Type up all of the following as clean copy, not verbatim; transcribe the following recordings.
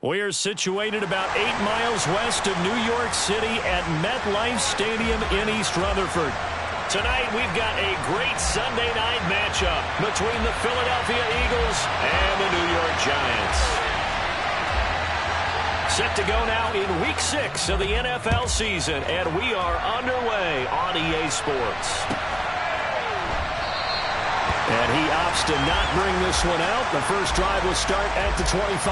We're situated about 8 miles west of New York City at MetLife Stadium in East Rutherford. Tonight, we've got a great Sunday night matchup between the Philadelphia Eagles and the New York Giants. Set to go now in Week 6 of the NFL season, and we are underway on EA Sports. And he opts to not bring this one out. The first drive will start at the 25.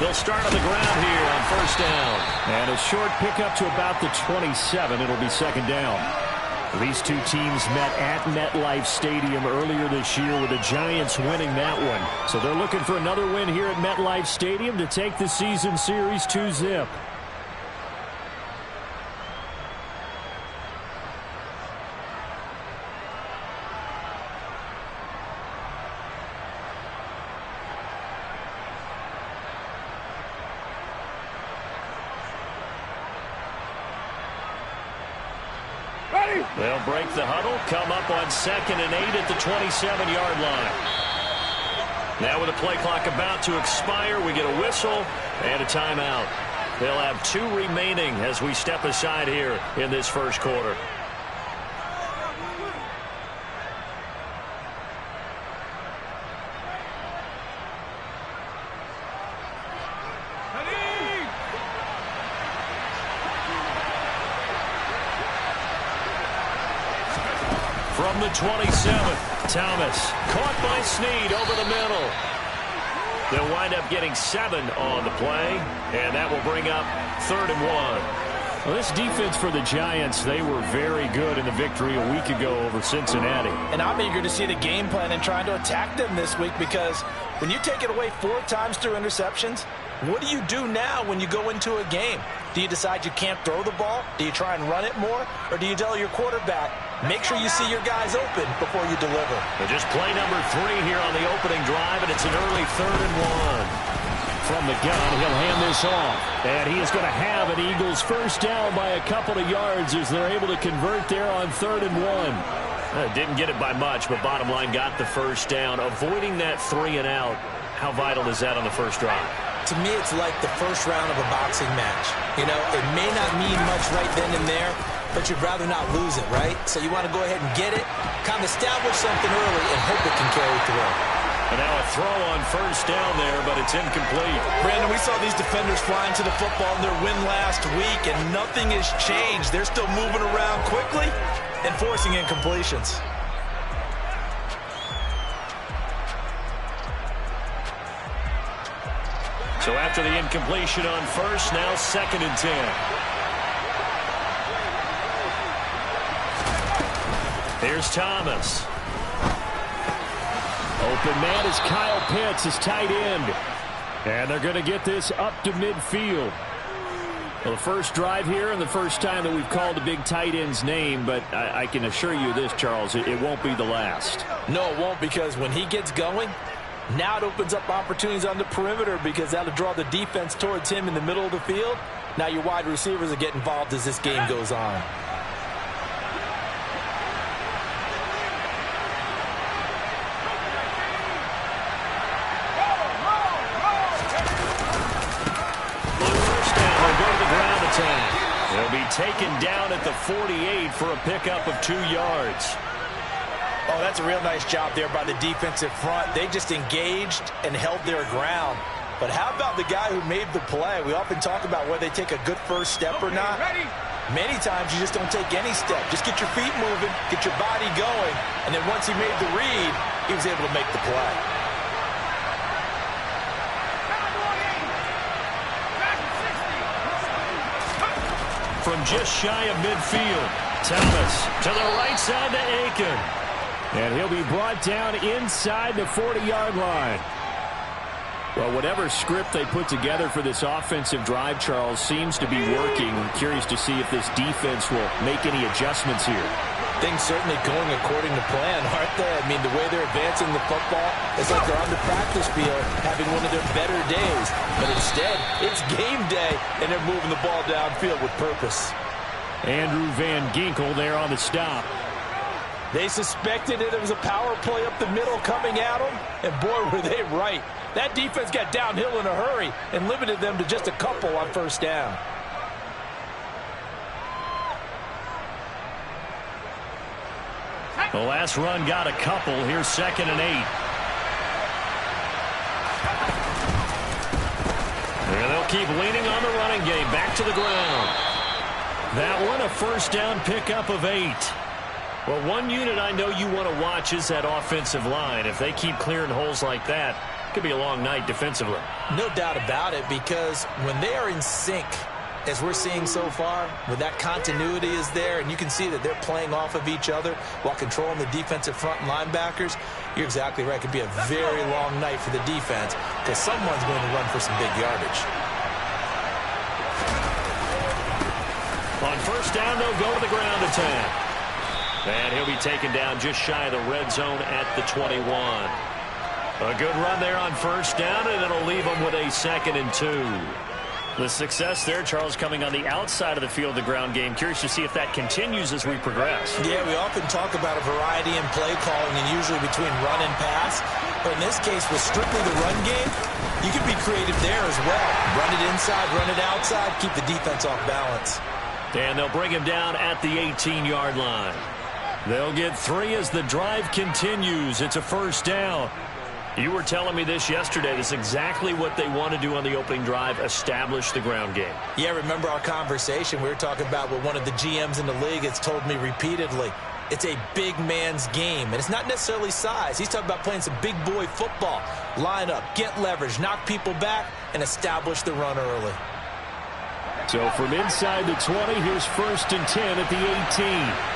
They'll start on the ground here on first down. And a short pickup to about the 27. It'll be second down. These two teams met at MetLife Stadium earlier this year with the Giants winning that one. So they're looking for another win here at MetLife Stadium to take the season series 2-zip. They'll break the huddle, come up on 2nd and 8 at the 27-yard line. Now with the play clock about to expire, we get a whistle and a timeout. They'll have 2 remaining as we step aside here in this first quarter. From the 27th, Thomas caught by Snead over the middle. They'll wind up getting 7 on the play, and that will bring up 3rd and 1. Well, this defense for the Giants, they were very good in the victory a week ago over Cincinnati. And I'm eager to see the game plan and trying to attack them this week, because when you take it away 4 times through interceptions, what do you do now when you go into a game? Do you decide you can't throw the ball? Do you try and run it more? Or do you tell your quarterback, make sure you see your guys open before you deliver? But just play number 3 here on the opening drive, and it's an early 3rd and 1. From the gun, he'll hand this off. And he is going to have an Eagles first down by a couple of yards as they're able to convert there on 3rd and 1. Didn't get it by much, but bottom line got the first down. Avoiding that 3 and out, how vital is that on the first drive? To me, it's like the first round of a boxing match. You know, it may not mean much right then and there, but you'd rather not lose it, right? So you want to go ahead and get it, kind of establish something early, and hope it can carry through. And now a throw on first down there, but it's incomplete. Brandon, we saw these defenders flying to the football in their win last week, and nothing has changed. They're still moving around quickly and forcing incompletions. So after the incompletion on first, now 2nd and 10. Here's Thomas. Open man is Kyle Pitts, his tight end. And they're going to get this up to midfield. Well, the first drive here and the first time that we've called a big tight end's name, but I can assure you this, Charles, it won't be the last. No, it won't, because when he gets going, now it opens up opportunities on the perimeter, because that'll draw the defense towards him in the middle of the field. Now your wide receivers will get involved as this game goes on. They'll be taken down at the 48 for a pickup of 2 yards. Oh, that's a real nice job there by the defensive front. They just engaged and held their ground. But how about the guy who made the play? We often talk about whether they take a good first step or not. Many times you just don't take any step. Just get your feet moving, get your body going, and then once he made the read, he was able to make the play. From just shy of midfield, Thomas to the right side to Aiken. And he'll be brought down inside the 40-yard line. Well, whatever script they put together for this offensive drive, Charles, seems to be working. I'm curious to see if this defense will make any adjustments here. Things certainly going according to plan, aren't they? I mean, the way they're advancing the football, it's like they're on the practice field having one of their better days. But instead, it's game day, and they're moving the ball downfield with purpose. Andrew Van Ginkel there on the stop. They suspected it was a power play up the middle coming at them, and boy, were they right. That defense got downhill in a hurry and limited them to just a couple on first down. The last run got a couple. Here's 2nd and 8. And they'll keep leaning on the running game. Back to the ground. That one, a first down pickup of 8. Well, one unit I know you want to watch is that offensive line. If they keep clearing holes like that, it could be a long night defensively. No doubt about it, because when they are in sync, as we're seeing so far, when that continuity is there and you can see that they're playing off of each other while controlling the defensive front and linebackers, you're exactly right. It could be a very long night for the defense because someone's going to run for some big yardage. On first down, they'll go to the ground attack. And he'll be taken down just shy of the red zone at the 21. A good run there on first down, and it'll leave them with a 2nd and 2. The success there, Charles, coming on the outside of the field, the ground game. Curious to see if that continues as we progress. Yeah, we often talk about a variety in play calling and usually between run and pass. But in this case, with strictly the run game, you can be creative there as well. Run it inside, run it outside, keep the defense off balance. And they'll bring him down at the 18-yard line. They'll get 3 as the drive continues. It's a first down. You were telling me this yesterday. This is exactly what they want to do on the opening drive, establish the ground game. Yeah, remember our conversation. We were talking about what one of the GMs in the league has told me repeatedly. It's a big man's game, and it's not necessarily size. He's talking about playing some big boy football. Line up, get leverage, knock people back, and establish the run early. So from inside the 20, here's 1st and 10 at the 18.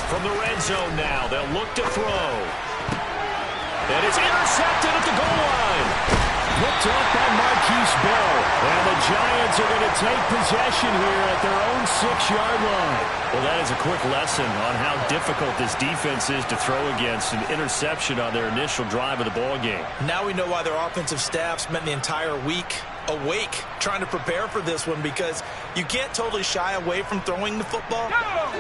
From the red zone now, they'll look to throw. And it's intercepted at the goal line. Picked off by Marquise Bell. And the Giants are going to take possession here at their own 6-yard line. Well, that is a quick lesson on how difficult this defense is to throw against. An interception on their initial drive of the ball game. Now we know why their offensive staff spent the entire week awake trying to prepare for this one, because you can't totally shy away from throwing the football,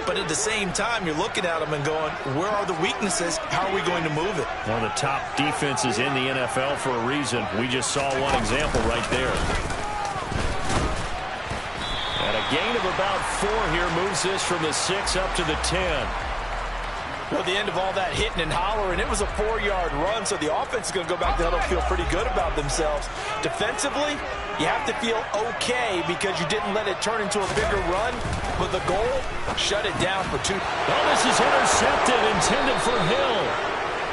but at the same time you're looking at them and going, where are the weaknesses? How are we going to move it? One of the top defenses in the NFL for a reason. We just saw one example right there. And a gain of about 4 here moves this from the 6 up to the 10. Well, at the end of all that hitting and hollering, it was a 4-yard run, so the offense is going to go back to huddle and feel pretty good about themselves. Defensively, you have to feel okay because you didn't let it turn into a bigger run, but the goal, shut it down for 2. Oh, this is intercepted, intended for Hill.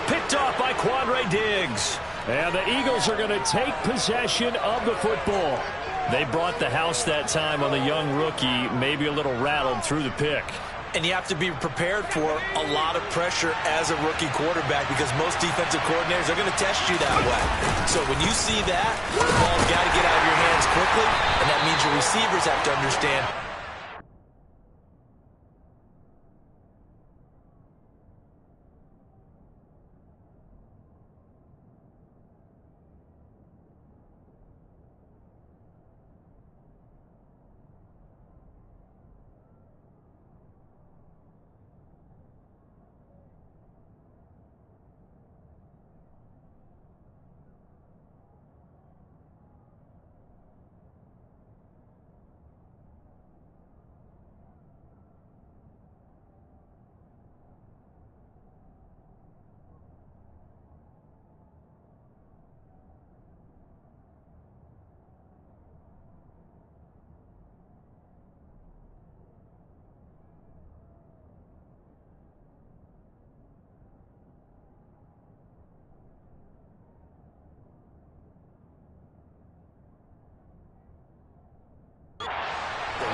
Picked off by Quandre Diggs. And the Eagles are going to take possession of the football. They brought the house that time on the young rookie, maybe a little rattled through the pick. And you have to be prepared for a lot of pressure as a rookie quarterback, because most defensive coordinators are going to test you that way. So when you see that, the ball's got to get out of your hands quickly, and that means your receivers have to understand.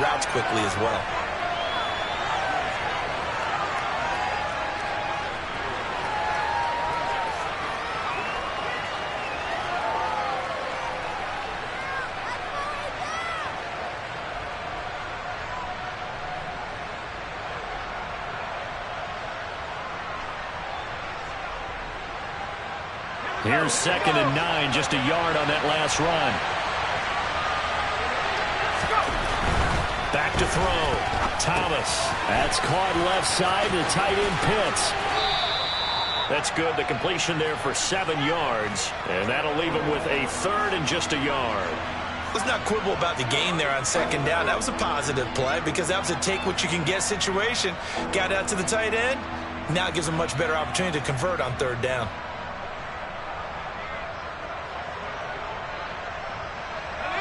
Routes quickly as well. Here's 2nd and 9, just a yard on that last run. Back to throw. Thomas. That's caught left side to tight end Pitts. That's good. The completion there for 7 yards. And that'll leave him with a 3rd and just a yard. Let's not quibble about the gain there on 2nd down. That was a positive play because that was a take-what-you-can-get situation. Got out to the tight end. Now it gives him a much better opportunity to convert on 3rd down.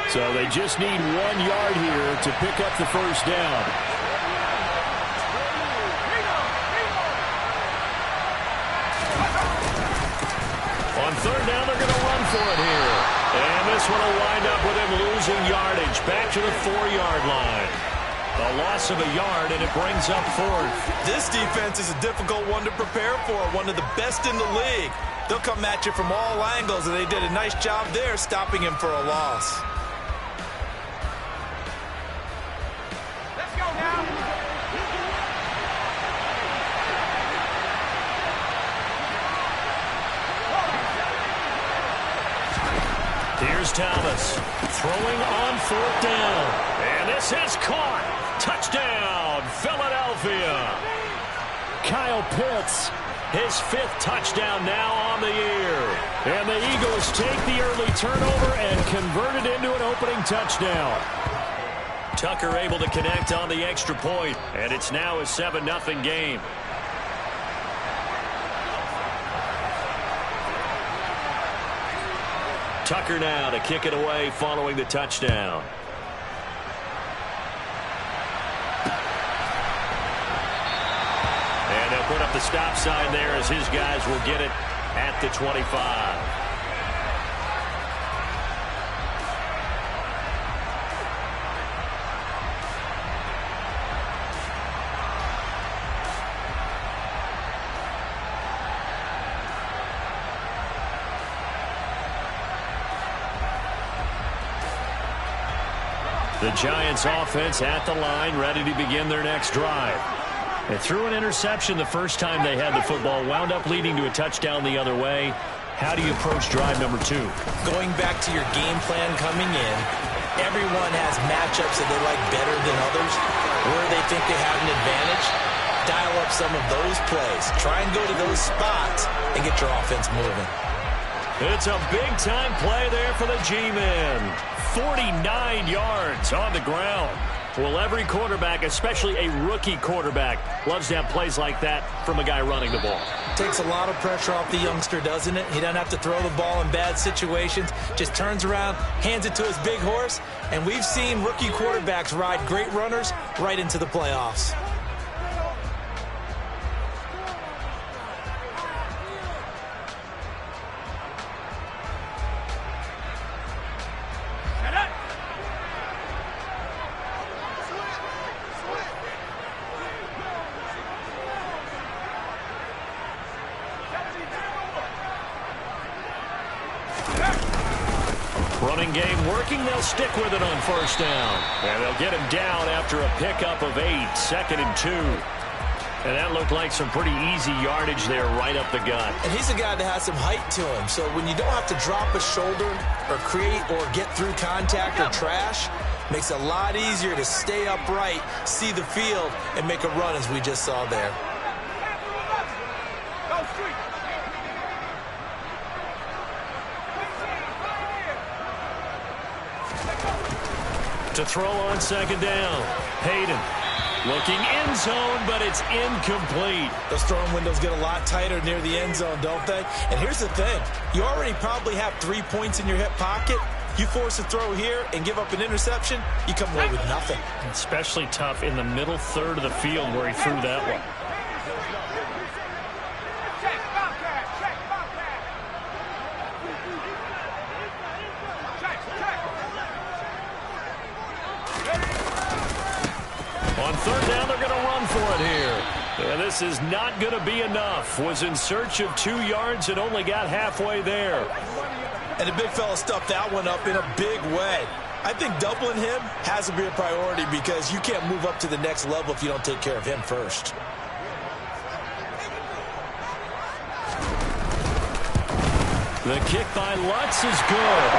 So they just need 1 yard here to pick up the first down. On 3rd down, they're going to run for it here. And this one will wind up with him losing yardage. Back to the 4-yard line. A loss of a yard, and it brings up 4th. This defense is a difficult one to prepare for, one of the best in the league. They'll come at you from all angles, and they did a nice job there stopping him for a loss. Here's Thomas throwing on 4th down. And this is caught. Touchdown, Philadelphia. Kyle Pitts, his 5th touchdown now on the year. And the Eagles take the early turnover and convert it into an opening touchdown. Tucker able to connect on the extra point, and it's now a 7-0 game. Tucker now to kick it away following the touchdown. And they'll put up the stop sign there as his guys will get it at the 25. The Giants offense at the line, ready to begin their next drive. They threw an interception the first time they had the football, wound up leading to a touchdown the other way. How do you approach drive number 2? Going back to your game plan coming in, everyone has matchups that they like better than others, where they think they have an advantage. Dial up some of those plays. Try and go to those spots and get your offense moving. It's a big-time play there for the G-men. 49 yards on the ground. Well, every quarterback, especially a rookie quarterback, loves to have plays like that from a guy running the ball. Takes a lot of pressure off the youngster, doesn't it? He doesn't have to throw the ball in bad situations. Just turns around, hands it to his big horse. And we've seen rookie quarterbacks ride great runners right into the playoffs. Running game working. They'll stick with it on 1st down. And they'll get him down after a pickup of 8. 2nd and 2. And that looked like some pretty easy yardage there right up the gut. And he's a guy that has some height to him. So when you don't have to drop a shoulder or create or get through contact or trash, makes it a lot easier to stay upright, see the field, and make a run as we just saw there. To throw on 2nd down. Hayden looking end zone, but it's incomplete. Those throwing windows get a lot tighter near the end zone, don't they? And here's the thing. You already probably have 3 points in your hip pocket. You force a throw here and give up an interception, you come away with nothing. Especially tough in the middle third of the field where he threw that one. On 3rd down, they're going to run for it here. And this is not going to be enough. Was in search of 2 yards and only got halfway there. And the big fella stuffed that one up in a big way. I think doubling him has to be a priority because you can't move up to the next level if you don't take care of him first. The kick by Lutz is good.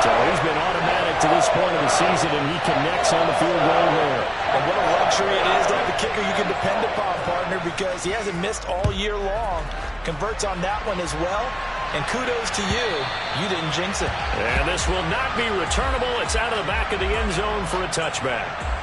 So he's been automatic to this point of the season, and he connects on the field goal there. And what a luxury it is to have a kicker you can depend upon, partner, because he hasn't missed all year long. Converts on that one as well. And kudos to you. You didn't jinx it. And this will not be returnable. It's out of the back of the end zone for a touchback.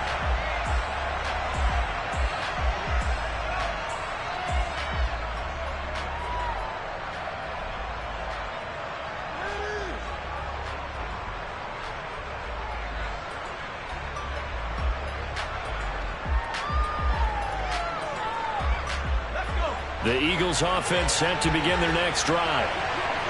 The Eagles offense set to begin their next drive.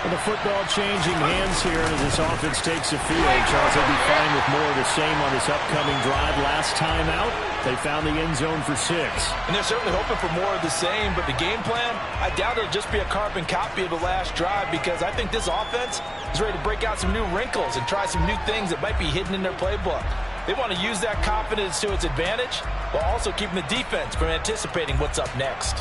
Well, the football changing hands here as this offense takes the field. Charles, they'll be fine with more of the same on this upcoming drive. Last time out, they found the end zone for 6. And they're certainly hoping for more of the same, but the game plan, I doubt it'll just be a carbon copy of the last drive, because I think this offense is ready to break out some new wrinkles and try some new things that might be hidden in their playbook. They want to use that confidence to its advantage while also keeping the defense from anticipating what's up next.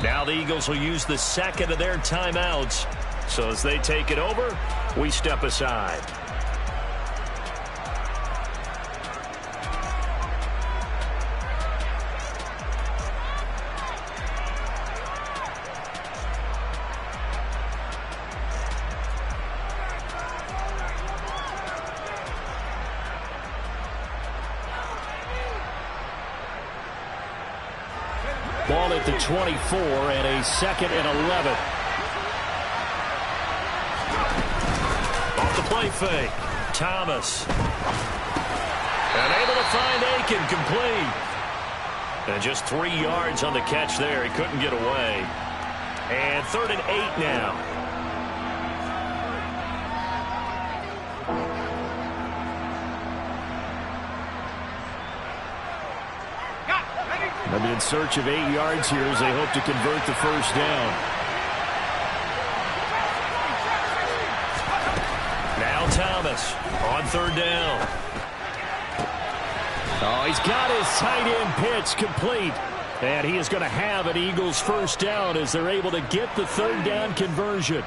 Now the Eagles will use the second of their timeouts. So as they take it over, we step aside. Ball at the 24 and a 2nd and 11. Off the play fake. Thomas. And able to find Aiken, complete. And just 3 yards on the catch there. He couldn't get away. And 3rd and 8 now. They'll be in search of 8 yards here as they hope to convert the first down. Now Thomas on 3rd down. Oh, he's got his tight end pitch complete. And he is going to have an Eagles first down as they're able to get the 3rd down conversion.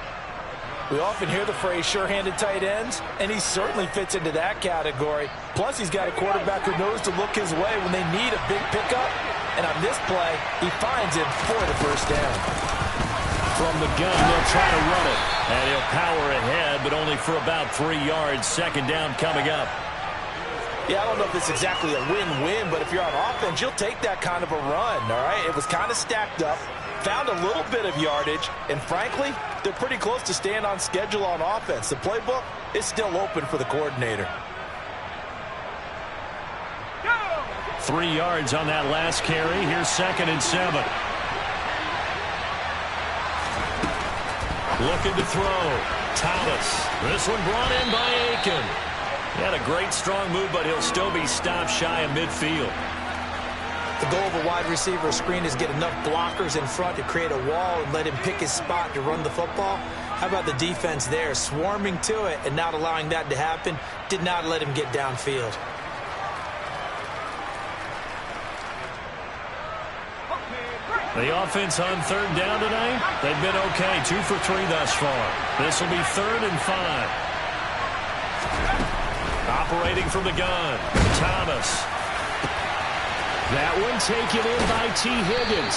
We often hear the phrase sure-handed tight ends, and he certainly fits into that category. Plus, he's got a quarterback who knows to look his way when they need a big pickup. And on this play, he finds him for the first down. From the gun, they'll try to run it. And he'll power ahead, but only for about 3 yards. 2nd down coming up. Yeah, I don't know if it's exactly a win-win, but if you're on offense, you'll take that kind of a run, all right? It was kind of stacked up, found a little bit of yardage, and frankly, they're pretty close to staying on schedule on offense. The playbook is still open for the coordinator. 3 yards on that last carry. Here's 2nd and 7. Looking to throw. Thomas. This one brought in by Aiken. He had a great strong move, but he'll still be stopped shy of midfield. The goal of a wide receiver screen is get enough blockers in front to create a wall and let him pick his spot to run the football. How about the defense there, swarming to it and not allowing that to happen? Did not let him get downfield. The offense on 3rd down tonight, they've been okay. 2 for 3 thus far. This will be 3rd and 5. Operating from the gun, Thomas. That one taken in by T. Higgins.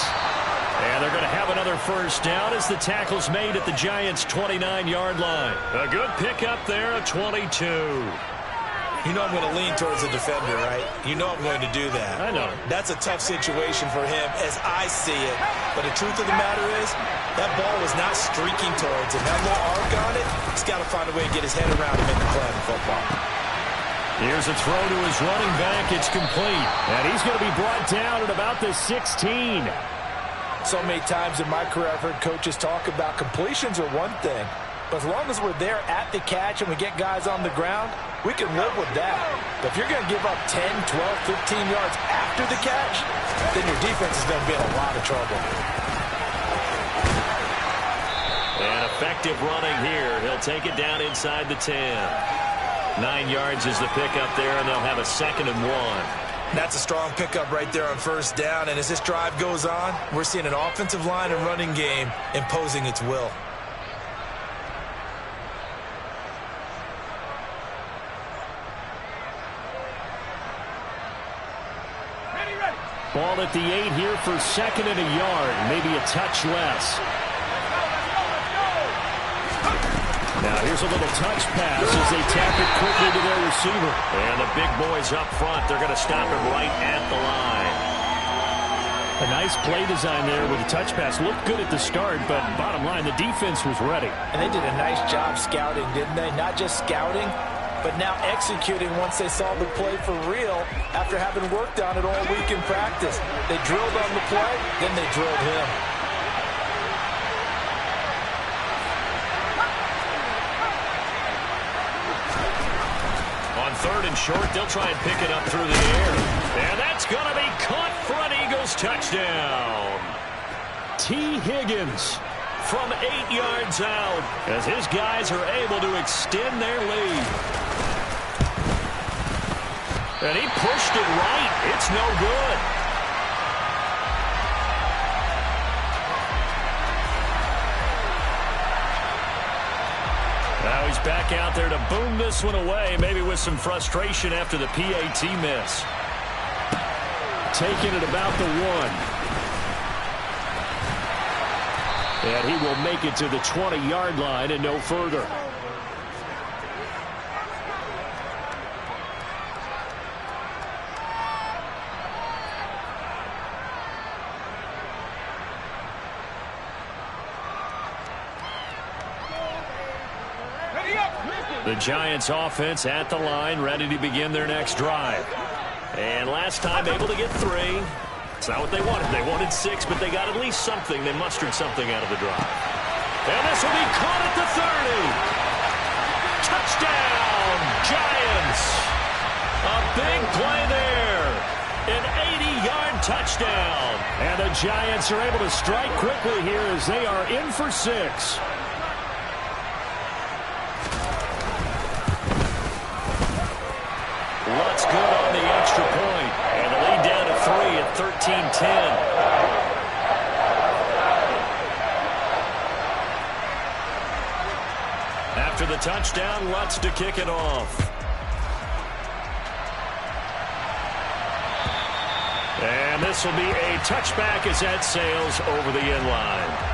And they're going to have another first down as the tackle's made at the Giants' 29-yard line. A good pickup there at 22. You know I'm going to lean towards the defender, right? You know I'm going to do that. I know. That's a tough situation for him as I see it. But the truth of the matter is, that ball was not streaking towards him. That little arc on it, he's got to find a way to get his head around and make a play on the football. Here's a throw to his running back. It's complete. And he's going to be brought down at about the 16. So many times in my career I've heard coaches talk about completions are one thing. But as long as we're there at the catch and we get guys on the ground, we can live with that. But if you're going to give up 10, 12, 15 yards after the catch, then your defense is going to be in a lot of trouble. And effective running here. He'll take it down inside the 10. 9 yards is the pickup there, and they'll have a 2nd and 1. That's a strong pickup right there on first down. And as this drive goes on, we're seeing an offensive line and running game imposing its will. Ball at the 8 here for second and a yard, maybe a touch less. Now here's a little touch pass as they tap it quickly to their receiver. And the big boys up front, they're going to stop him right at the line. A nice play design there with a touch pass. Looked good at the start, but bottom line, the defense was ready. And they did a nice job scouting, didn't they? Not just scouting, but now executing once they saw the play for real after having worked on it all week in practice. They drilled on the play, then they drilled him. On third and short, they'll try and pick it up through the air. And that's going to be caught for an Eagles touchdown. T. Higgins from 8 yards out as his guys are able to extend their lead. And he pushed it right. It's no good. Now he's back out there to boom this one away, maybe with some frustration after the PAT miss. Taking it about the 1. And he will make it to the 20-yard line and no further. The Giants offense at the line, ready to begin their next drive. And last time able to get 3. It's not what they wanted. They wanted 6, but they got at least something. They mustered something out of the drive. And this will be caught at the 30. Touchdown, Giants. A big play there. An 80-yard touchdown. And the Giants are able to strike quickly here as they are in for 6. Lutz good on the extra point. And the lead down to 3 at 13-10. After the touchdown, Lutz to kick it off. And this will be a touchback as that sails over the end line.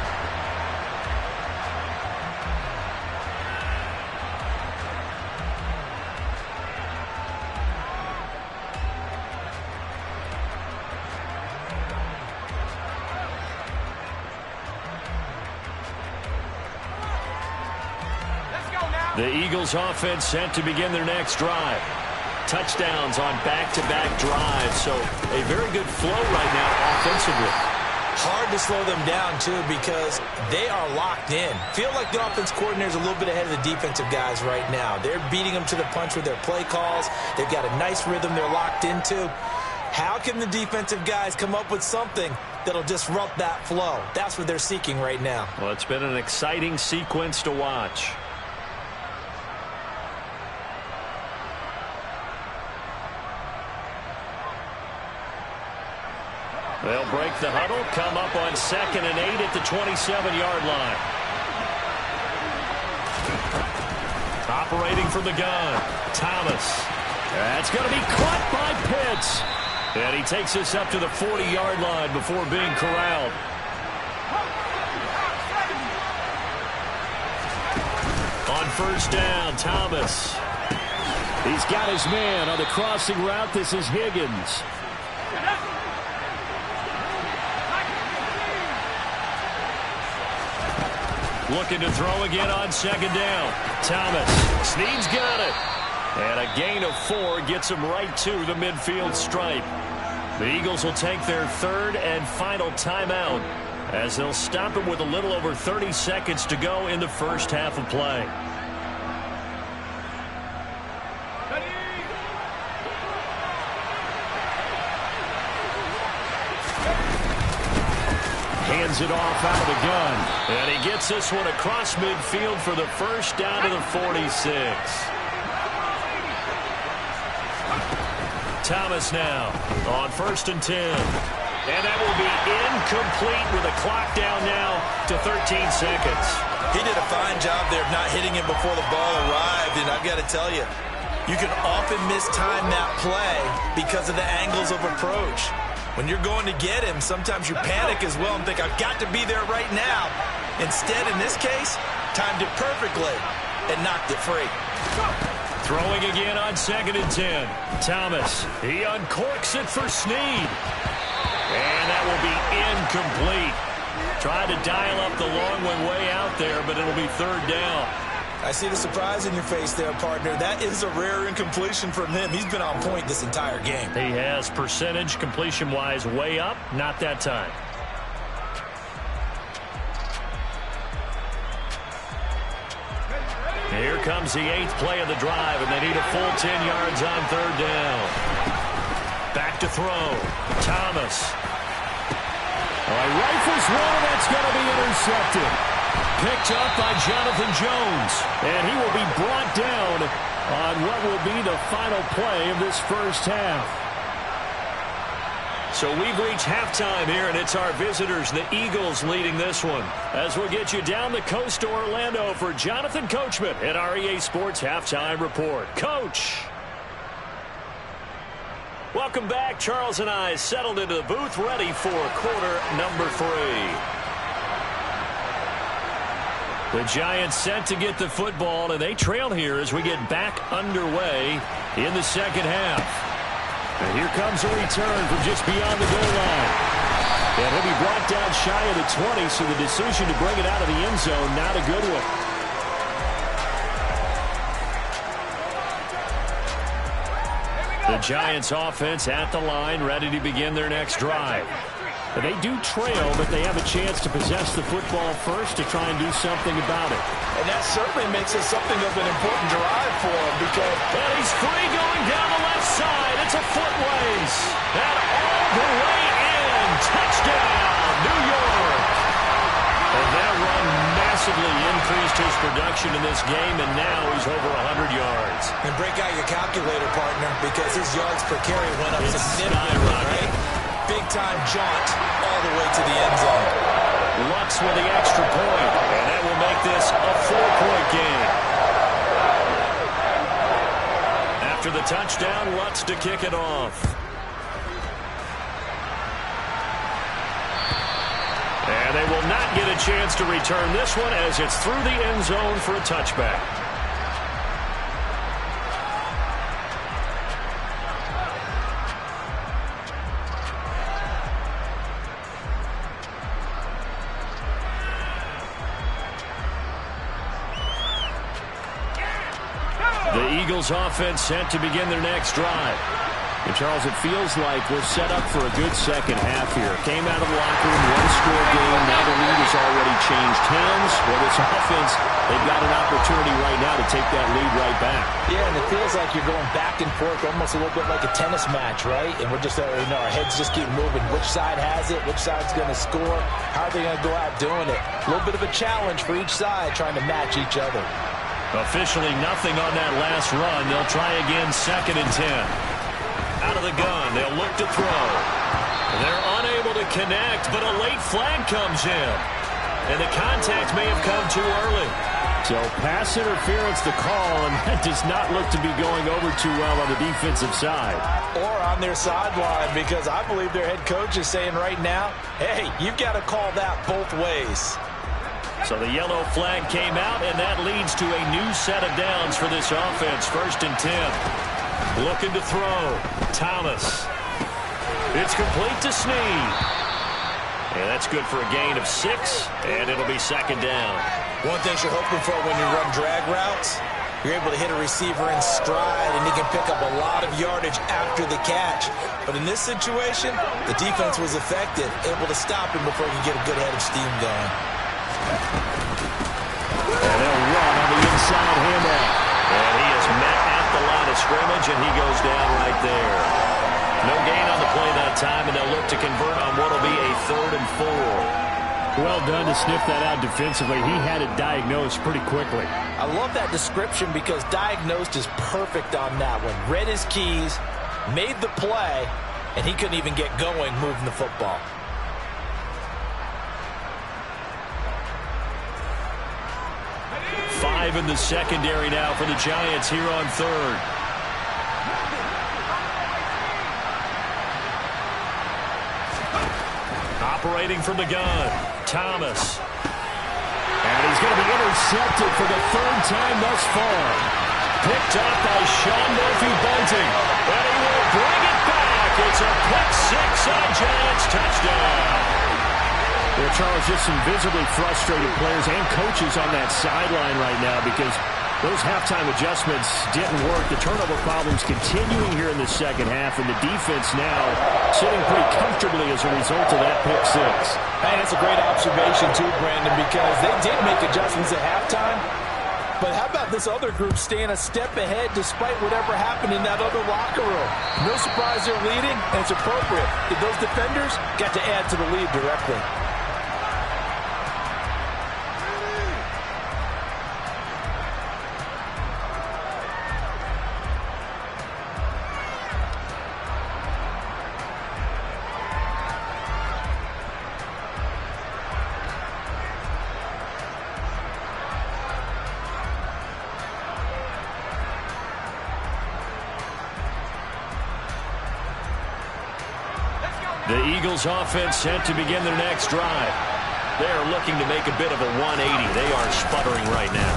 The Eagles offense set to begin their next drive. Touchdowns on back-to-back drives, so a very good flow right now offensively. Hard to slow them down, too, because they are locked in. Feel like the offense coordinator is a little bit ahead of the defensive guys right now. They're beating them to the punch with their play calls. They've got a nice rhythm they're locked into. How can the defensive guys come up with something that'll disrupt that flow? That's what they're seeking right now. Well, it's been an exciting sequence to watch. They'll break the huddle, come up on 2nd and 8 at the 27-yard line. Operating from the gun, Thomas. That's going to be caught by Pitts. And he takes us up to the 40-yard line before being corralled. On first down, Thomas. He's got his man on the crossing route. This is Higgins. Looking to throw again on 2nd down. Thomas. Snead's got it. And a gain of 4 gets him right to the midfield stripe. The Eagles will take their 3rd and final timeout as they'll stop it with a little over 30 seconds to go in the first half of play. Hands it off out of the gun. And he gets this one across midfield for the first down to the 46. Thomas now on 1st and 10. And that will be incomplete with the clock down now to 13 seconds. He did a fine job there of not hitting him before the ball arrived, and I've got to tell you, you can often mistime that play because of the angles of approach. When you're going to get him, sometimes you panic as well and think, I've got to be there right now. Instead, in this case, timed it perfectly and knocked it free. Throwing again on 2nd and 10. Thomas, he uncorks it for Snead. And that will be incomplete. Tried to dial up the long one way out there, but it'll be 3rd down. I see the surprise in your face there, partner. That is a rare incompletion from him. He's been on point this entire game. He has percentage completion-wise way up. Not that time. Here comes the 8th play of the drive, and they need a full 10 yards on 3rd down. Back to throw. Thomas. Rifles one, that's going to be intercepted. Picked up by Jonathan Jones. And he will be brought down on what will be the final play of this first half. So we've reached halftime here, and it's our visitors, the Eagles, leading this one. As we'll get you down the coast to Orlando for Jonathan Coachman at REA Sports Halftime Report. Coach. Welcome back. Charles and I settled into the booth, ready for quarter number 3. The Giants set to get the football, and they trail here as we get back underway in the second half. And here comes a return from just beyond the goal line. And he'll be brought down shy of the 20, so the decision to bring it out of the end zone, not a good one. The Giants offense at the line, ready to begin their next drive. And they do trail, but they have a chance to possess the football first to try and do something about it. And that certainly makes it something of an important drive for him because... And he's free going down the left side. It's a footways. And all the way in. Touchdown, New York. And that run massively increased his production in this game, and now he's over 100 yards. And break out your calculator, partner, because his yards per carry went up significantly, right? Big-time jaunt all the way to the end zone. Lutz with the extra point, and that will make this a 4-point game. After the touchdown, Lutz to kick it off. And they will not get a chance to return this one as it's through the end zone for a touchback. The Eagles offense set to begin their next drive. And Charles, it feels like we're set up for a good second half here. Came out of the locker room, one-score game. Now the lead has already changed hands. Well, this offense, they've got an opportunity right now to take that lead right back. Yeah, and it feels like you're going back and forth, almost a little bit like a tennis match, right? And we're just, our heads just keep moving. Which side has it? Which side's going to score? How are they going to go out doing it? A little bit of a challenge for each side, trying to match each other. Officially nothing on that last run. They'll try again 2nd and 10. Out of the gun, they'll look to throw. They're unable to connect, but a late flag comes in. And the contact may have come too early. So pass interference the call, and that does not look to be going over too well on the defensive side. Or on their sideline, because I believe their head coach is saying right now, hey, you've got to call that both ways. So the yellow flag came out, and that leads to a new set of downs for this offense. 1st and 10. Looking to throw. Thomas. It's complete to Snead. And that's good for a gain of 6, and it'll be 2nd down. One thing you're hoping for when you run drag routes, you're able to hit a receiver in stride, and he can pick up a lot of yardage after the catch. But in this situation, the defense was effective, able to stop him before he could get a good head of steam going. And they'll run on the inside handout. And he is met at the line of scrimmage, and he goes down right there. No gain on the play that time, and they'll look to convert on what will be a 3rd and 4. Well done to sniff that out defensively. He had it diagnosed pretty quickly. I love that description because diagnosed is perfect on that one. Read his keys, made the play, and he couldn't even get going moving the football. Five in the secondary now for the Giants here on third. Operating from the gun, Thomas. And he's going to be intercepted for the third time thus far. Picked up by Sean Murphy-Bunting. And he will bring it back. It's a pick six on Giants touchdown. Well, Charles, just some visibly frustrated players and coaches on that sideline right now because those halftime adjustments didn't work. The turnover problems continuing here in the second half, and the defense now sitting pretty comfortably as a result of that pick six. Hey, that's a great observation too, Brandon, because they did make adjustments at halftime. But how about this other group staying a step ahead despite whatever happened in that other locker room? No surprise they're leading, and it's appropriate. Those defenders got to add to the lead directly. The Eagles offense set to begin their next drive. They're looking to make a bit of a 180. They are sputtering right now.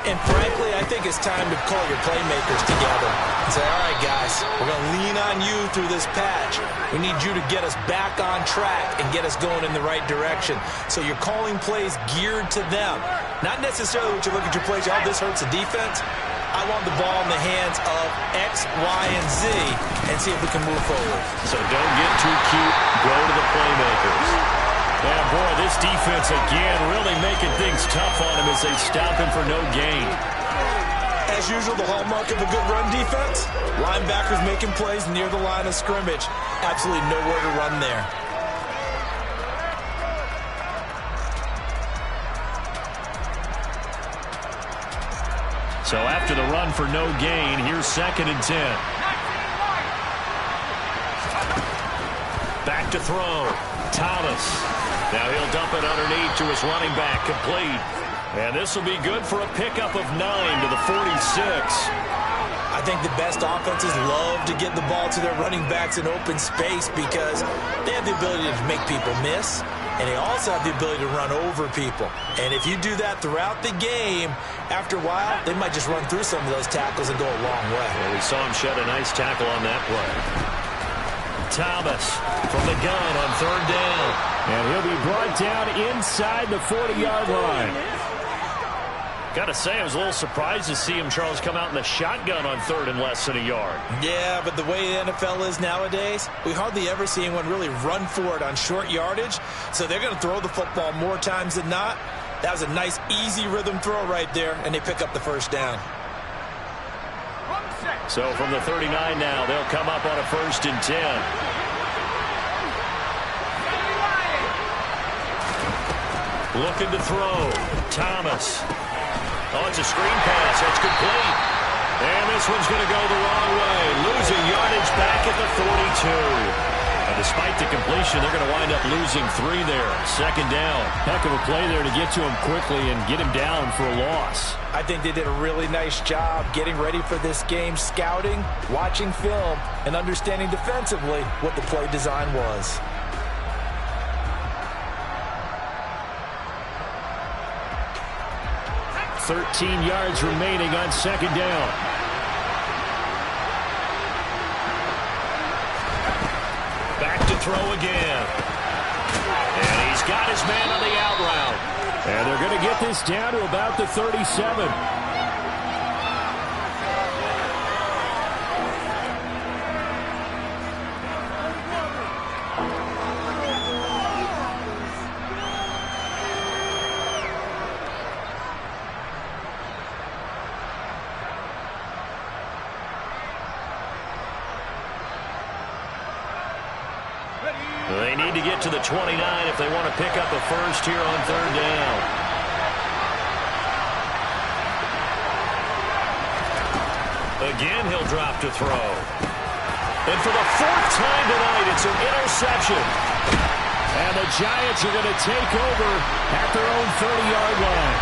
And frankly, I think it's time to call your playmakers together and say, all right, guys, we're going to lean on you through this patch. We need you to get us back on track and get us going in the right direction. So you're calling plays geared to them. Not necessarily what you look at your plays, oh, this hurts the defense. I want the ball in the hands of X, Y, and Z and see if we can move forward. So don't get too cute. Go to the playmakers. Yeah, boy, this defense again really making things tough on him as they stop him for no gain. As usual, the hallmark of a good run defense, linebackers making plays near the line of scrimmage. Absolutely nowhere to run there. So after the run for no gain, here's 2nd and 10. Back to throw. Thomas. Now he'll dump it underneath to his running back, complete. And this will be good for a pickup of 9 to the 46. I think the best offenses love to get the ball to their running backs in open space because they have the ability to make people miss, and they also have the ability to run over people. And if you do that throughout the game, after a while, they might just run through some of those tackles and go a long way. Well, we saw him shed a nice tackle on that play. Thomas from the gun on 3rd down. And he'll be brought down inside the 40-yard line. Got to say, I was a little surprised to see him, Charles, come out in the shotgun on 3rd and less than a yard. Yeah, but the way the NFL is nowadays, we hardly ever see anyone really run for it on short yardage. So they're going to throw the football more times than not. That was a nice, easy rhythm throw right there, and they pick up the first down. So from the 39 now, they'll come up on a 1st and 10. Looking to throw. Thomas. Oh, it's a screen pass. That's complete. And this one's going to go the wrong way. Losing yardage back at the 42. And despite the completion, they're going to wind up losing 3 there. 2nd down. Heck of a play there to get to him quickly and get him down for a loss. I think they did a really nice job getting ready for this game, scouting, watching film, and understanding defensively what the play design was. .13 yards remaining on 2nd down. Back to throw again. And he's got his man on the out route. And they're going to get this down to about the 37. They need to get to the 29 if they want to pick up a first here on 3rd down. Again, he'll drop to throw. And for the fourth time tonight, it's an interception. And the Giants are going to take over at their own 30-yard line.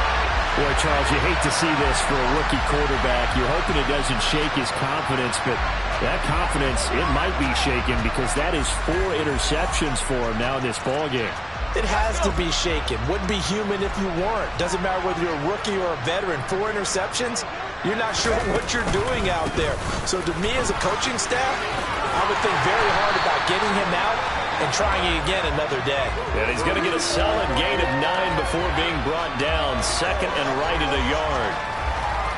Boy, Charles, you hate to see this for a rookie quarterback. You're hoping it doesn't shake his confidence, but that confidence, it might be shaken because that is 4 interceptions for him now in this ballgame. It has to be shaken. Wouldn't be human if you weren't. Doesn't matter whether you're a rookie or a veteran. 4 interceptions, you're not sure what you're doing out there. So to me as a coaching staff, I would think very hard about getting him out and trying it again another day. And he's going to get a solid gain of 9 before being brought down. Second and right at a yard.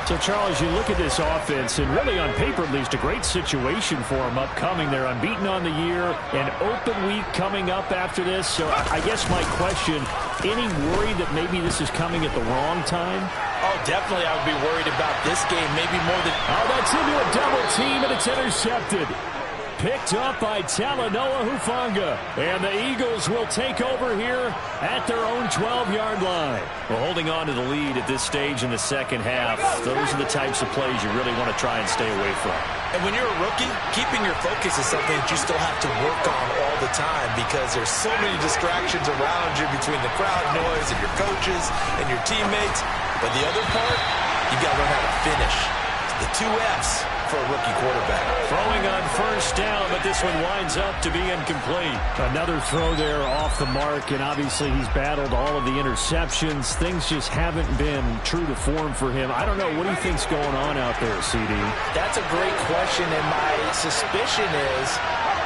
So, Charles, you look at this offense, and really on paper, at least, a great situation for them upcoming. They're unbeaten on the year, an open week coming up after this. So I guess my question, any worry that maybe this is coming at the wrong time? Oh, definitely I would be worried about this game, maybe more than... Oh, that's into a double team, and it's intercepted. Picked up by Talanoa Hufanga. And the Eagles will take over here at their own 12-yard line. Well, holding on to the lead at this stage in the second half, those are the types of plays you really want to try and stay away from. And when you're a rookie, keeping your focus is something that you still have to work on all the time because there's so many distractions around you between the crowd noise and your coaches and your teammates. But the other part, you got to learn how to finish. The 2 F's for a rookie quarterback. Throwing on first down, but this one winds up to be incomplete. Another throw there off the mark, and obviously he's battled all of the interceptions. Things just haven't been true to form for him. I don't know. What do you think's going on out there, CD? That's a great question, and my suspicion is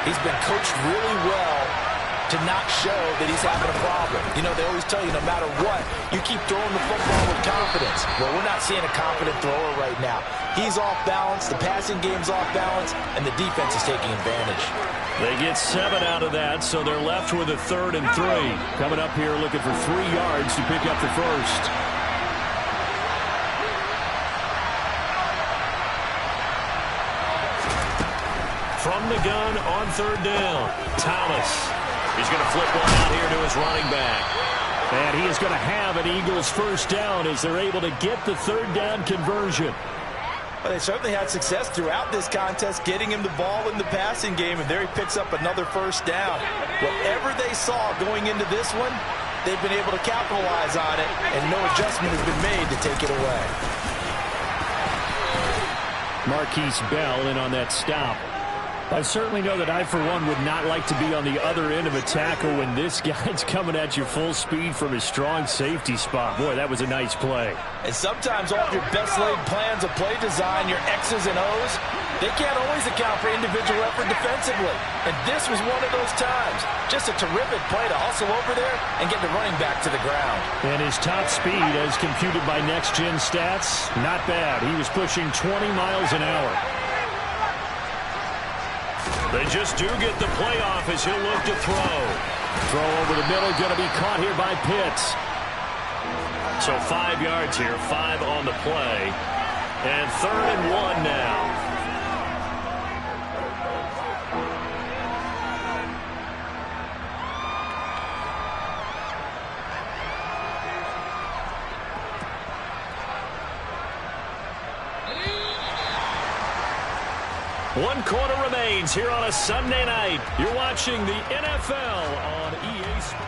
he's been coached really well to not show that he's having a problem. You know, they always tell you no matter what, you keep throwing the football with confidence. Well, we're not seeing a confident thrower right now. He's off balance, the passing game's off balance, and the defense is taking advantage. They get 7 out of that, so they're left with a 3rd and 3. Coming up here looking for 3 yards to pick up the first. From the gun on 3rd down, Thomas. He's going to flip one out here to his running back. And he is going to have an Eagles first down as they're able to get the 3rd down conversion. Well, they certainly had success throughout this contest, getting him the ball in the passing game, and there he picks up another first down. Whatever they saw going into this one, they've been able to capitalize on it, and no adjustment has been made to take it away. Marquise Bell in on that stop. I certainly know that I, for one, would not like to be on the other end of a tackle when this guy's coming at you full speed from his strong safety spot. Boy, that was a nice play. And sometimes all of your best laid plans of play design, your X's and O's, they can't always account for individual effort defensively. And this was one of those times. Just a terrific play to hustle over there and get the running back to the ground. And his top speed, as computed by next-gen stats, not bad. He was pushing 20 miles an hour. They just do get the playoff as he'll look to throw. Throw over the middle, going to be caught here by Pitts. So 5 yards here, 5 on the play. And 3rd and 1 now. One quarter remains here on a Sunday night. You're watching the NFL on EA Sports.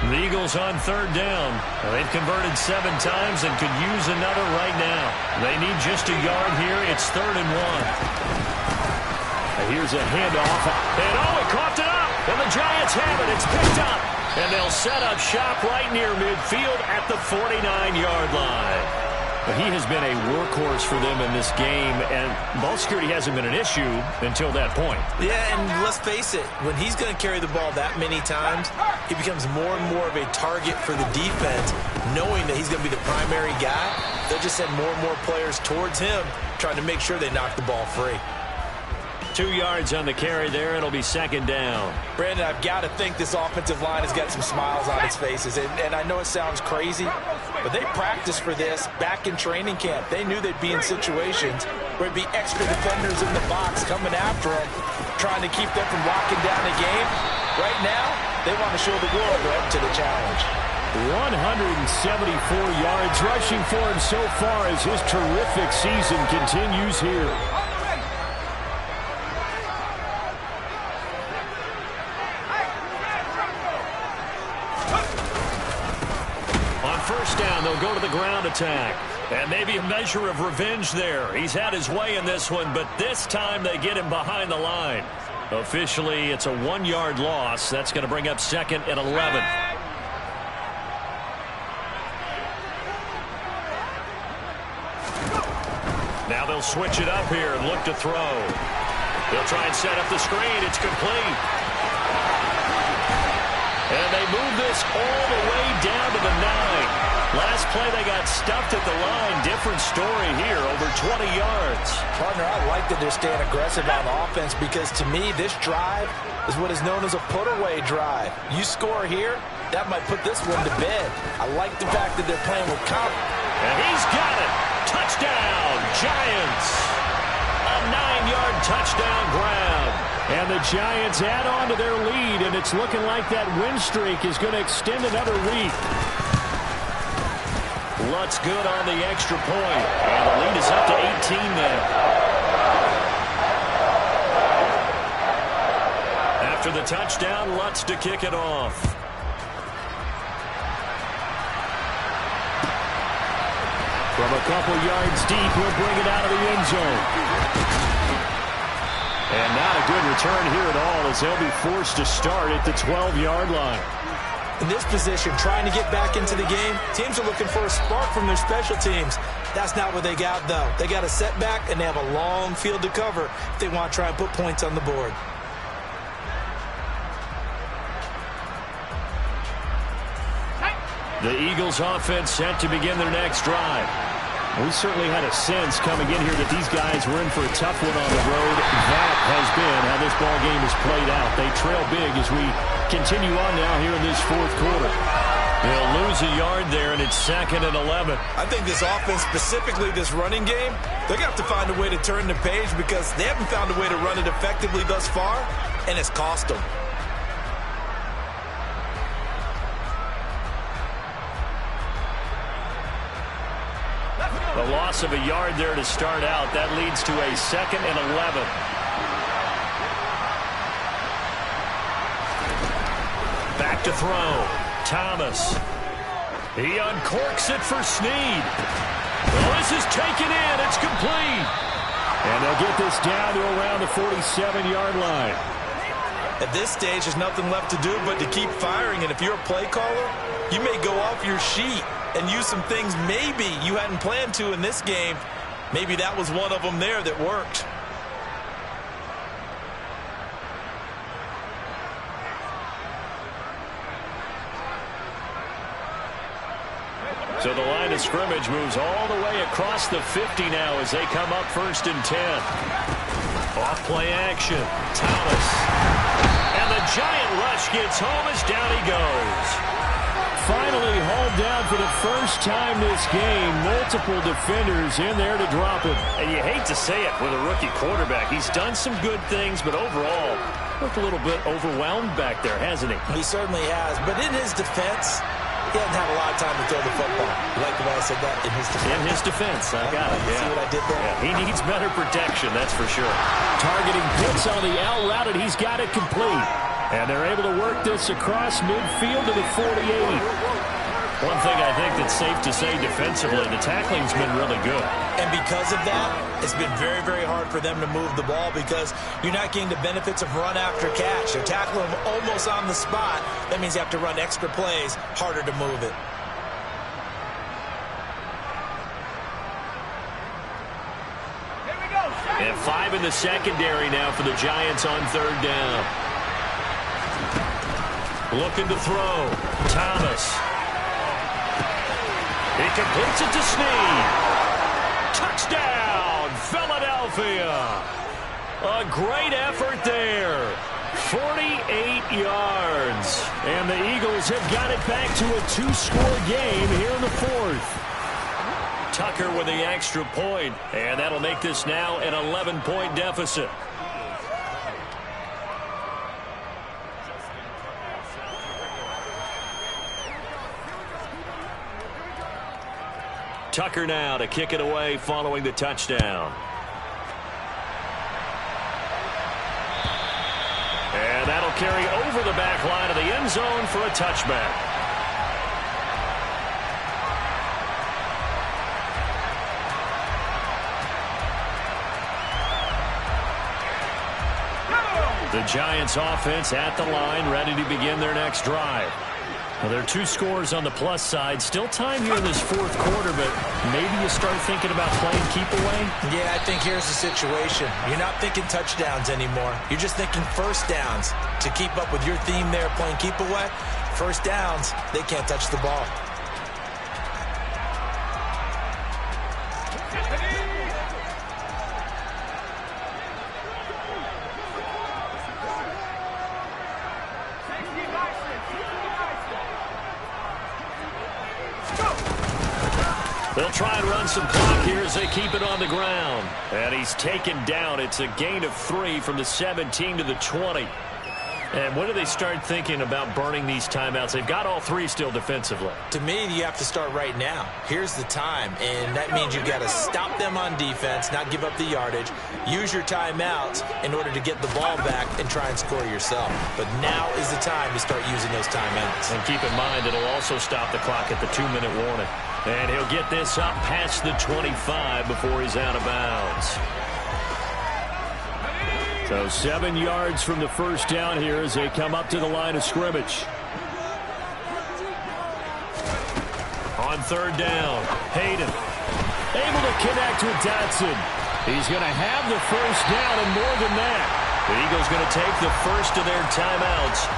The Eagles on 3rd down. They've converted 7 times and could use another right now. They need just a yard here. It's 3rd and 1. Here's a handoff. And oh, he coughed it up. And the Giants have it. It's picked up. And they'll set up shop right near midfield at the 49-yard line. But he has been a workhorse for them in this game, and ball security hasn't been an issue until that point. Yeah, and let's face it, when he's going to carry the ball that many times, he becomes more and more of a target for the defense, knowing that he's going to be the primary guy. They'll just send more and more players towards him, trying to make sure they knock the ball free. 2 yards on the carry there. It'll be second down. Brandon, I've got to think this offensive line has got some smiles on its faces. And I know it sounds crazy, but they practiced for this back in training camp. They knew they'd be in situations where it'd be extra defenders in the box coming after them, trying to keep them from locking down the game. Right now, they want to show the world they're up to the challenge. 174 yards rushing for him so far as his terrific season continues here. On first down, they'll go to the ground attack. And maybe a measure of revenge there. He's had his way in this one, but this time they get him behind the line. Officially, it's a 1-yard loss. That's going to bring up second and 11. Now they'll switch it up here and look to throw. They'll try and set up the screen. It's complete. And they move this all the way down to the 9. Last play, they got stuffed at the line. Different story here, over 20 yards. Partner, I like that they're staying aggressive on offense because, to me, this drive is what is known as a put-away drive. You score here, that might put this one to bed. I like the fact that they're playing with confidence. And he's got it. Touchdown, Giants. A 9-yard touchdown grab. And the Giants add on to their lead, and it's looking like that win streak is going to extend another week. Lutz good on the extra point. And the lead is up to 18 now. After the touchdown, Lutz to kick it off. From a couple yards deep, he'll bring it out of the end zone. And not a good return here at all as they'll be forced to start at the 12-yard line. In this position, trying to get back into the game, teams are looking for a spark from their special teams. That's not what they got, though. They got a setback, and they have a long field to cover if they want to try and put points on the board. The Eagles offense set to begin their next drive. We certainly had a sense coming in here that these guys were in for a tough one on the road. That has been how this ball game has played out. They trail big as we continue on now here in this fourth quarter. They'll lose a yard there, and it's second and 11. I think this offense, specifically this running game, they're going to have to find a way to turn the page because they haven't found a way to run it effectively thus far, and it's cost them. The loss of a yard there to start out. That leads to a second and 11. Back to throw. Thomas. He uncorks it for Snead. Well, this is taken in. It's complete. And they'll get this down to around the 47-yard line. At this stage, there's nothing left to do but to keep firing. And if you're a play caller, you may go off your sheet and use some things maybe you hadn't planned to in this game. Maybe that was one of them there that worked. So the line of scrimmage moves all the way across the 50 now as they come up first and 10. Off play action. Thomas. And the giant rush gets home as down he goes. Finally hauled down for the first time this game. Multiple defenders in there to drop him. And you hate to say it with a rookie quarterback. He's done some good things, but overall, looked a little bit overwhelmed back there, hasn't he? He certainly has. But in his defense, he hasn't had a lot of time to throw the football. You like the way I said that? In his defense. In his defense. I got it. Yeah. See what I did there? Yeah, he needs better protection, that's for sure. Targeting Pitts on the out route, and he's got it complete. And they're able to work this across midfield to the 48. One thing I think that's safe to say defensively, the tackling's been really good. And because of that, it's been very, very hard for them to move the ball because you're not getting the benefits of run after catch. They're tackling them almost on the spot. That means you have to run extra plays, harder to move it. And 5 in the secondary now for the Giants on third down. Looking to throw. Thomas. He completes it to Snead. Touchdown, Philadelphia. A great effort there. 48 yards. And the Eagles have got it back to a 2-score game here in the fourth. Tucker with the extra point, and that'll make this now an 11-point deficit. Tucker now to kick it away following the touchdown. And that'll carry over the back line of the end zone for a touchback. The Giants offense at the line, ready to begin their next drive. Well, there are 2 scores on the plus side. Still time here in this fourth quarter, but maybe you start thinking about playing keep away? Yeah, I think here's the situation. You're not thinking touchdowns anymore. You're just thinking first downs. To keep up with your theme there, playing keep away, first downs, they can't touch the ball. They'll try and run some clock here as they keep it on the ground. And he's taken down. It's a gain of 3 from the 17 to the 20. And when do they start thinking about burning these timeouts? They've got all 3 still defensively. To me, you have to start right now. Here's the time, and that means you've got to stop them on defense, not give up the yardage, use your timeouts in order to get the ball back and try and score yourself. But now is the time to start using those timeouts. And keep in mind, it'll also stop the clock at the 2-minute warning. And he'll get this up past the 25 before he's out of bounds. So 7 yards from the first down here as they come up to the line of scrimmage. On third down, Hayden able to connect with Dotson. He's going to have the first down and more than that. The Eagles going to take the first of their timeouts.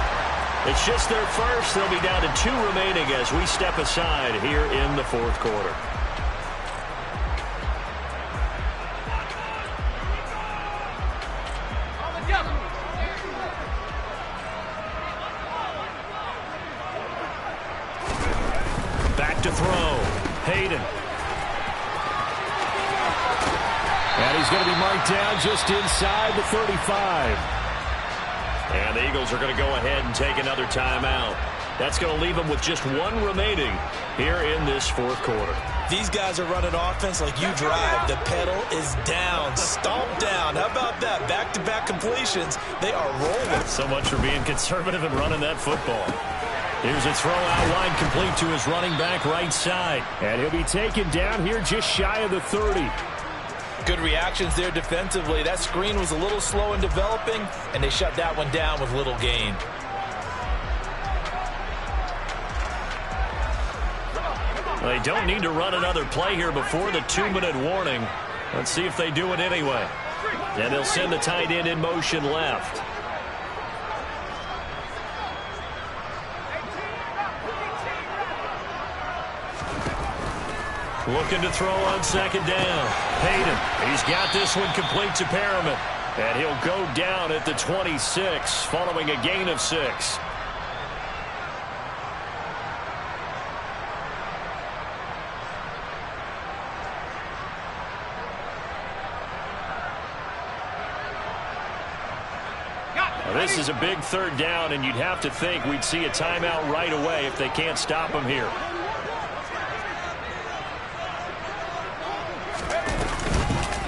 It's just their first. They'll be down to 2 remaining as we step aside here in the fourth quarter. Back to throw. Hayden. And he's going to be marked down just inside the 35. And the Eagles are going to go ahead and take another timeout. That's going to leave them with just 1 remaining here in this fourth quarter. These guys are running offense like you drive. The pedal is down, stomped down. How about that? Back-to-back completions. They are rolling. So much for being conservative and running that football. Here's a throw out wide, complete to his running back right side. And he'll be taken down here just shy of the 30. Good reactions there defensively. That screen was a little slow in developing, and they shut that one down with little gain. They don't need to run another play here before the 2-minute warning. Let's see if they do it anyway. And they'll send the tight end in motion left. Looking to throw on second down. Hayden, he's got this one complete to Perriman. And he'll go down at the 26 following a gain of 6. Now, this is a big third down, and you'd have to think we'd see a timeout right away if they can't stop him here.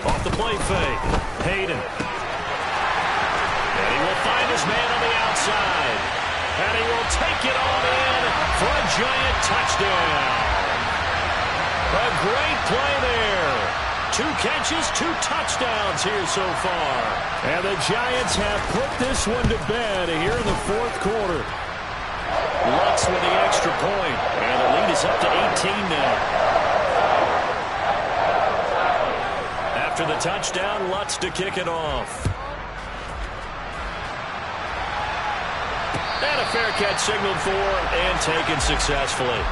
Off the play fake. Hayden. And he will find his man on the outside. And he will take it on in for a giant touchdown. A great play there. 2 catches, 2 touchdowns here so far. And the Giants have put this one to bed here in the fourth quarter. Lutz with the extra point. And the lead is up to 18 now. After the touchdown, Lutz to kick it off. And a fair catch signaled for and taken successfully.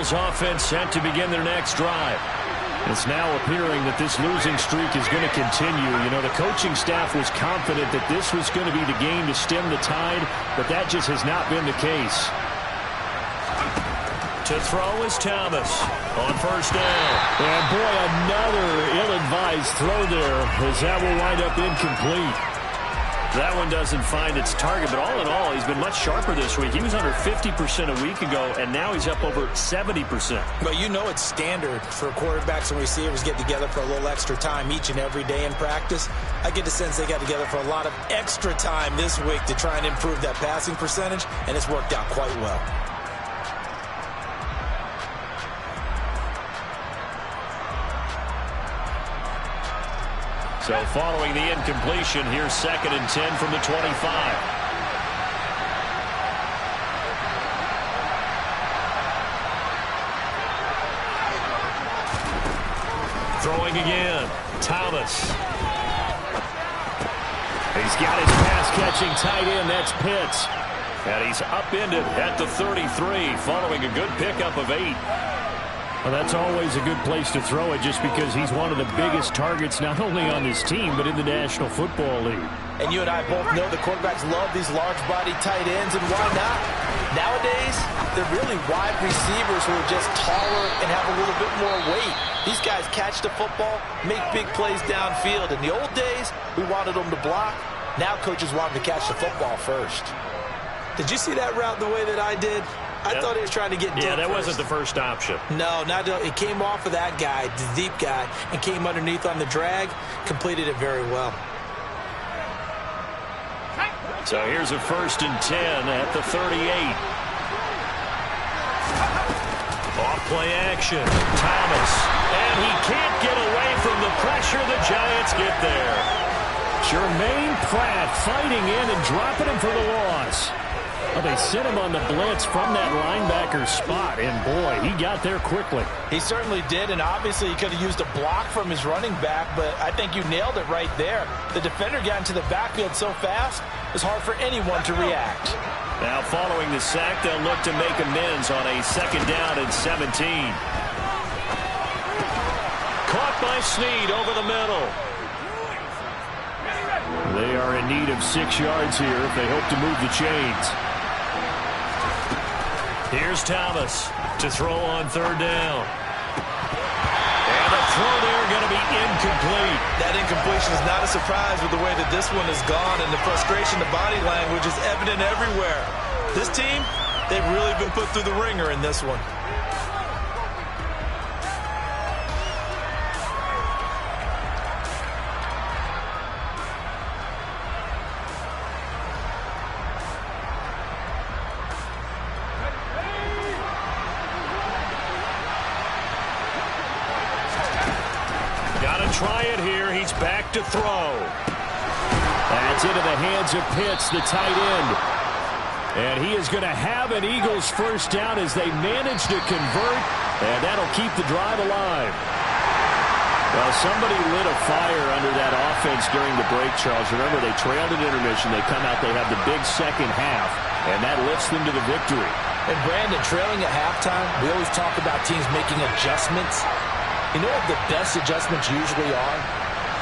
Eagles offense set to begin their next drive. It's now appearing that this losing streak is going to continue. You know, the coaching staff was confident that this was going to be the game to stem the tide, but that just has not been the case. To throw is Thomas on first down. And boy, another ill-advised throw there, as that will wind up incomplete. That one doesn't find its target, but all in all, he's been much sharper this week. He was under 50% a week ago, and now he's up over 70%. But you know it's standard for quarterbacks and receivers get together for a little extra time each and every day in practice. I get the sense they got together for a lot of extra time this week to try and improve that passing percentage, and it's worked out quite well. So following the incompletion, here's 2nd and 10 from the 25. Throwing again, Thomas. He's got his pass-catching tight end, that's Pitts. And he's upended at the 33, following a good pickup of 8. Well, that's always a good place to throw it just because he's one of the biggest targets not only on his team but in the National Football League. And you and I both know the quarterbacks love these large-body tight ends, and why not? Nowadays, they're really wide receivers who are just taller and have a little bit more weight. These guys catch the football, make big plays downfield. In the old days, we wanted them to block. Now coaches want them to catch the football first. Did you see that route the way that I did? I thought he was trying to get deep. Yeah, that first. wasn't the first option. No, it came off of that guy, the deep guy, and came underneath on the drag, completed it very well. So here's a 1st and 10 at the 38. Off play action, Thomas, and he can't get away from the pressure. The Giants get there. Jermaine Pratt fighting in and dropping him for the loss. Well, they sent him on the blitz from that linebacker spot, and boy, he got there quickly. He certainly did, and obviously he could have used a block from his running back, but I think you nailed it right there. The defender got into the backfield so fast, it was hard for anyone to react. Now following the sack, they'll look to make amends on a 2nd down and 17. Caught by Snead over the middle. They are in need of 6 yards here if they hope to move the chains. Here's Thomas to throw on 3rd down. And the throw there going to be incomplete. That incompletion is not a surprise with the way that this one has gone, and the frustration, the body language is evident everywhere. This team, they've really been put through the ringer in this one. Try it here. He's back to throw. That's into the hands of Pitts, the tight end. And he is going to have an Eagles 1st down as they manage to convert, and that'll keep the drive alive. Well, somebody lit a fire under that offense during the break, Charles. Remember, they trailed at intermission. They come out, they have the big second half, and that lifts them to the victory. And Brandon, trailing at halftime, we always talk about teams making adjustments. You know what the best adjustments usually are?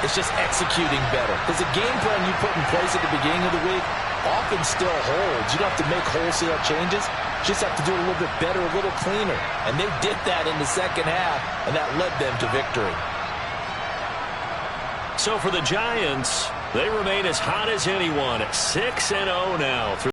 It's just executing better. Because the game plan you put in place at the beginning of the week often still holds. You don't have to make wholesale changes. You just have to do it a little bit better, a little cleaner. And they did that in the second half, and that led them to victory. So for the Giants, they remain as hot as anyone at 6-0 now.